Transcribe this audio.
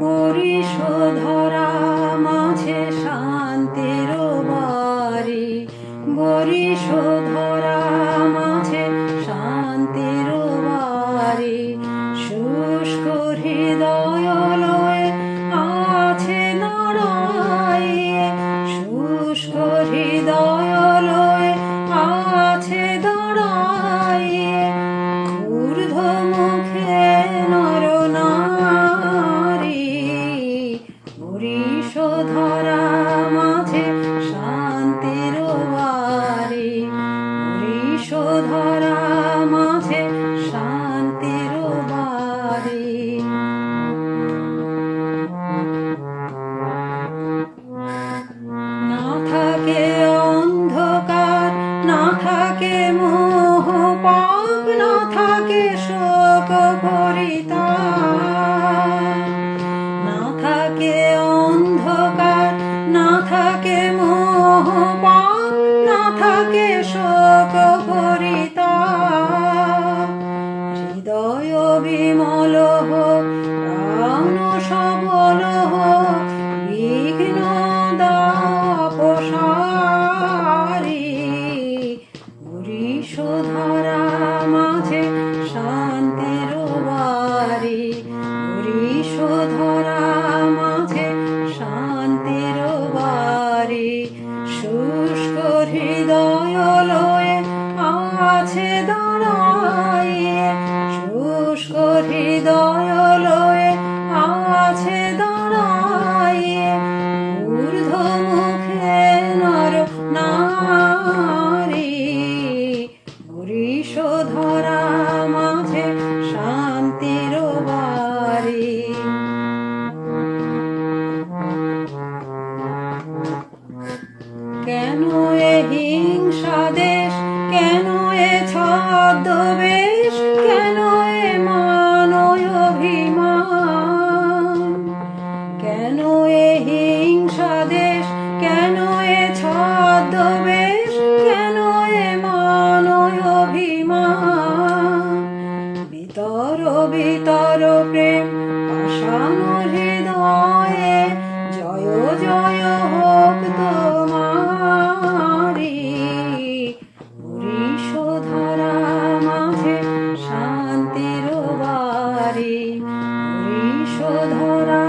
বরিশধরা মাঝে শান্তির বাড়ি, বরিশধরা মাঝে শান্তির বাড়ি। শুষ্ক হৃদয় লয়ে আছে দাঁড়াইয়ে, শুষ্ক হৃদয় লয়ে আছে দাঁড়াইয়ে। ঊর্ধ্ব মুখে নর নারী, বরিশধরা মাঝে শান্তির বাড়ি, বরিশধরা মাঝে শান্তির বাড়ি। না থাকে অন্ধকার, না থাকে মোহ পাপ, না থাকে শোক পরিতাপ। না থাকে অন্ধকার, না থাকে মোহ পাপ, না থাকে শোক পরিতাপ। হৃদয় বিমল হোক, প্রাণ সবল হোক, বিঘ্ন দাপসারি। বরিশধরা মাঝে শান্তির বাড়ি, বরিশধরা মাঝে শান্তির বাড়ি। শুষ্ক হৃদয় লয়ে আছে দাঁড়াইয়ে, শুষ্ক হৃদয় লয়ে আছে দাঁড়াইয়ে। ঊর্ধ্ব মুখে নর নারী, বরিশধরা মাঝে শান্তির বাড়ি। কেন এ হিংসা দেশ, কেন এ ছদ্মবেশ, কেন এ মানয় অভিমান? কেন এ হিংসা দেশ, কেন এ ছদ্মবেশ, কেন এ মানয় অভিমান? বিতর বিতর প্রেম পাষাণ হৃদয়ে, জয় জয় হোক তোমারি। বরিশধরা মাঝে শান্তির বাড়ি, বরিশধরা